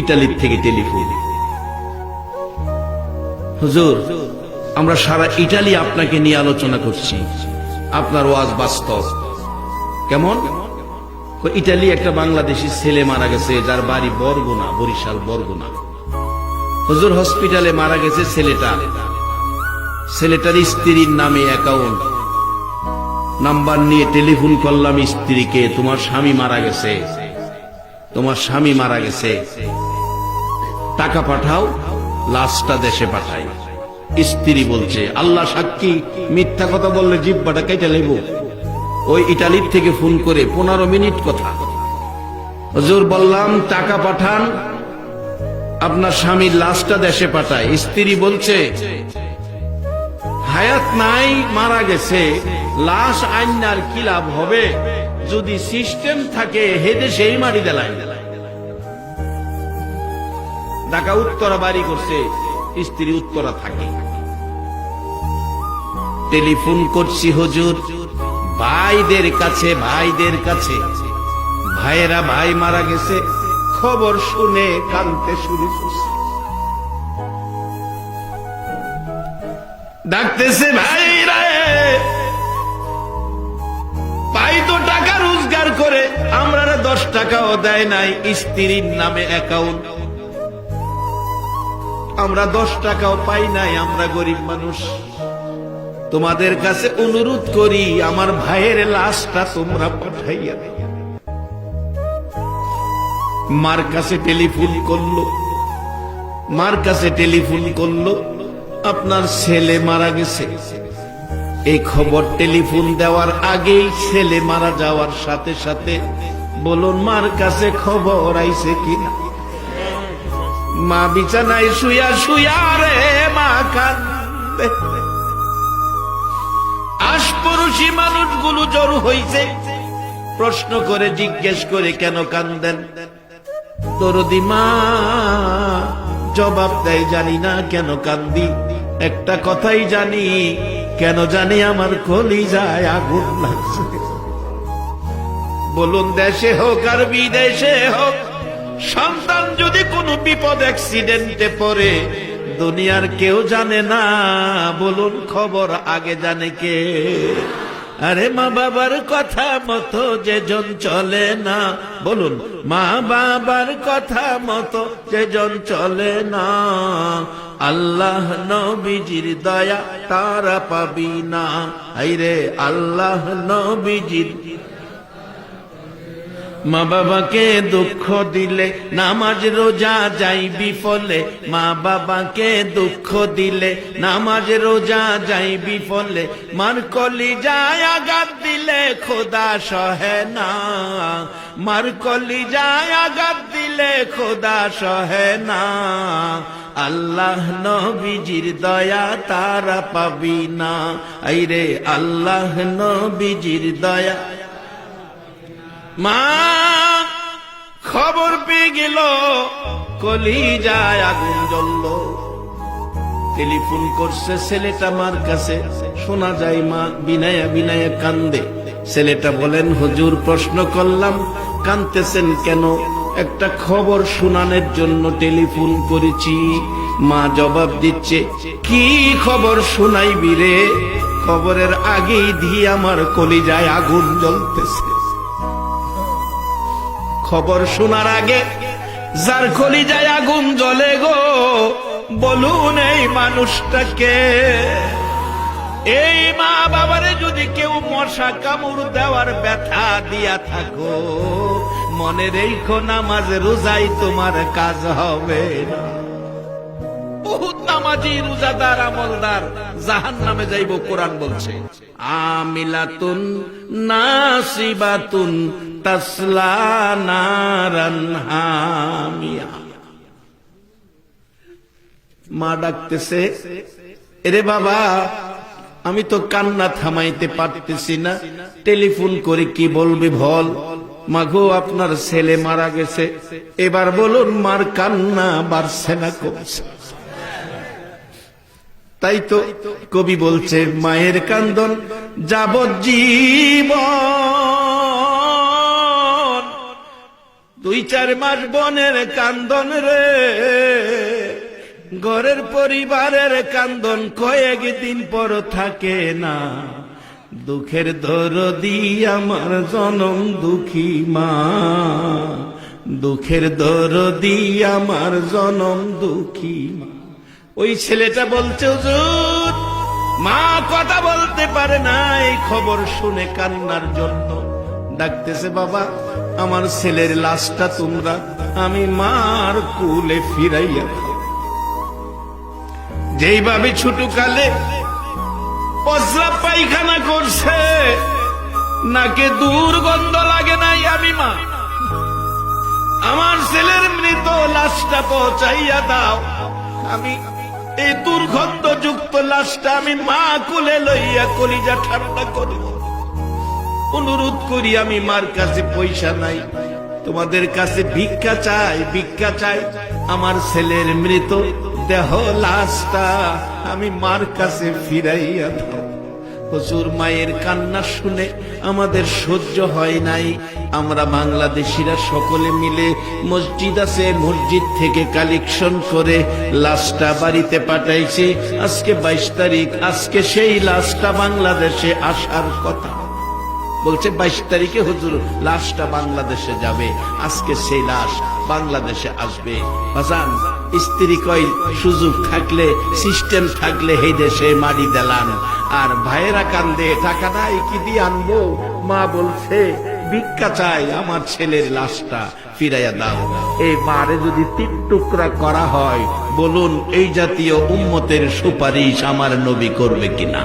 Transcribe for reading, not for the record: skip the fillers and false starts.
ইটালির থেকে টেলিফোন। হুজুর, আমরা সারা ইটালি আপনাকে নিয়ে আলোচনা করছি, আপনার ওয়াজ বাস্তব। কেমন? ইটালি একটা বাংলাদেশি ছেলে মারা গেছে, যার বাড়ি বরগুনা, বরিশাল বরগুনা। হুজুর, হসপিটালে মারা গেছে ছেলেটার স্ত্রীর নামে অ্যাকাউন্ট নাম্বার নিয়ে টেলিফোন করলাম স্ত্রীকে, তোমার স্বামী মারা গেছে, টাকা পাঠাও, লাশটা দেশে পাঠাই। স্ত্রী বলছে, আল্লাহ সাক্ষী, মিথ্যা কথা বললে জিহ্বাটা কেটে নেব। ওই ইটালির থেকে ফোন করে 15 মিনিট কথা। হুজুর বললাম, টাকা পাঠান, আপনার স্বামীর লাশটা দেশে পাঠায়। স্ত্রী বলছে, হায়াত নাই, মারা গেছে, লাশ আইনার কি লাভ হবে? যদি সিস্টেম থাকে হেদে সেই মারি দেলাই। ঢাকা উত্তরা বাড়ি করছে, স্ত্রী উত্তরা থাকে। টেলিফোন করছি হুজুর ভাইদের কাছে, ভাইয়েরা ভাই মারা গেছে, খবর শুনে কাঁদতে শুরু করছে। ডাকতেছে, ভাইরা, ভাই তো টাকা রোজগার করে, আমরা 10 টাকাও দেয় নাই, স্ত্রীর নামে অ্যাকাউন্ট, আমরা 10 টাকাও পাই নাই, আমরা গরিব মানুষ। তোমাদের কাছে অনুরোধ করি, আমার ভাইয়ের লাশটা তোমরা পাঠাইয়া দাও। মার কাছে টেলিফোন করলো, আপনার ছেলে মারা গেছে। এই খবর টেলিফোন দেওয়ার আগেই ছেলে মারা যাওয়ার সাথে সাথে বলুন মার কাছে খবর আইছে কিনা। মা বিছানায় শুয়া রে মা কান্দে। আশপড়শি মানুষগুলো জড়ো হইছে, প্রশ্ন করে জিজ্ঞেস করে, কেন কান্দেন? দরদি মা জবাব দেয়, জানি না কেন কান্দি, একটা কথাই জানি, কেন জানি আমার কলিজায় আগুন লাগছে। বলুন, দেশে হোক আর বিদেশে হোক, সন্তান যদি কোনো বিপদ অ্যাক্সিডেন্টে পড়ে, দুনিয়ার কেউ জানে না, বলুন খবর আগে জানে কে? আরে মা বাবার কথা মতো যেজন চলে না, বলুন মা বাবার কথা মতো যেজন চলে না, আল্লাহ নবীজির দয়া তারা পাবি না। আইরে আল্লাহ নবীজির। মা বাবাকে দুঃখ দিলে নামাজ রোজা যাই বিফলে, মা বাবাকে দুঃখ দিলে নামাজ রোজা যাই বিফলে, মার কলিজায় আঘাত দিলে খোদা সহে না, মার কলিজায় আঘাত দিলে খোদা সহে না, আল্লাহ নবীজির দয়া তারা পাবি না। আইরে আল্লাহ নবীজির দয়া। মা খবর পেয়ে গেল, কলিজায় আগুন জ্বলল। টেলিফোন করছে ছেলেটা মার কাছে, শোনা যায় মা বিনায়া কান্দে। ছেলেটা বলেন, হুজুর প্রশ্ন করলাম, কাঁদতেছেন কেন? একটা খবর শোনানোর জন্য টেলিফোন করেছি। মা জবাব দিচ্ছে, কি খবর শোনাইবি রে? খবরের আগেই দিয়ে আমার কলিজায় আগুন জ্বলতেছে। খবর শোনার আগে যার কলিজায় আগুন জ্বলে গো, বলুন এই মানুষটাকে। এই মা বাবারে যদি কেউ মশা কামড় দেওয়ার ব্যথা দিয়া থাকো, মনে রেখো নামাজ রোজাই তোমার কাজ হবে না। বহুত নামাজি রোজাদার আমলদার জাহান্নামে যাইব, কোরআন বলছে। আমিলাতুন নাসিবাতুন তাসলা নারান হামিয়া। মা ডাকতেছে, এরে বাবা, আমি তো কান্না থামাইতে পারতেছি না, টেলিফোন করে কি বলবি বল। মাগো, আপনার ছেলে মারা গেছে, এবার বলুন মার কান্না বাড়ছে না কমছে? তাই তো কবি বলছে, মায়ের কান্দন যাবজ্জীবন, 2-4 মাস বনের কান্দন রে, ঘরের পরিবারের কান্দন কয়েকদিন পর থাকে না। দুঃখের দরদি আমার জনম দুঃখী মা, দুঃখের দরদি আমার জনম দুঃখী মা। ওই ছেলেটা বলছে, হুজুর মা কথা বলতে পারে না, এই খবর শুনে কান্নার জন্য ডাকতেছে, বাবা আমার ছেলের লাশটা তোমরা আমি মার কুলে ফিরাইয়া দাও। যেইভাবে ছোটকালে প্রস্রাব পায়খানা করছে, নাকে দুর্গন্ধ লাগে নাই, আমি মা আমার ছেলের মৃত লাশটা পৌঁছাইয়া দাও, আমি এই দুর্গন্ধযুক্ত লাশটা আমি মা কোলে লইয়া কলিজা ঠান্ডা করব। অনুরোধ করি, আমি মার কাছে পয়সা নাই, তোমাদের কাছে ভিক্ষা চাই, ভিক্ষা চাই, আমার ছেলের মৃত দেহ লাশটা আমি মার কাছে ফিরাইয়া দাও। হুজুর মায়ের কান্না শুনে আমাদের সহ্য হয় নাই। আমরা বাংলাদেশিরা সকলে মিলে মসজিদ আছে, মসজিদ থেকে কালেকশন করে লাশটা বাড়িতে পাঠাইছি। আজকে 22 তারিখ, আজকে সেই লাশটা বাংলাদেশে আসার কথা। বলছে 22 তারিখে হুজুর লাশটা বাংলাদেশে যাবে, আজকে সেই লাশ বাংলাদেশে আসবে। বাজান স্ত্রী কই, সুযোগ থাকলে সিস্টেম থাকলে এই দেশে মারি দিলাম। আর ভাইয়েরা কান্দে, টাকা নাই কি দিয়ে আনবো? মা বলছে ভিক্ষা চাই, আমার ছেলের লাশটা ফিরাইয়া দাও। এই মারে যদি 3 টুকরা করা হয়, বলুন এই জাতীয় উম্মতের সুপারিশ আমার নবী করবে কিনা?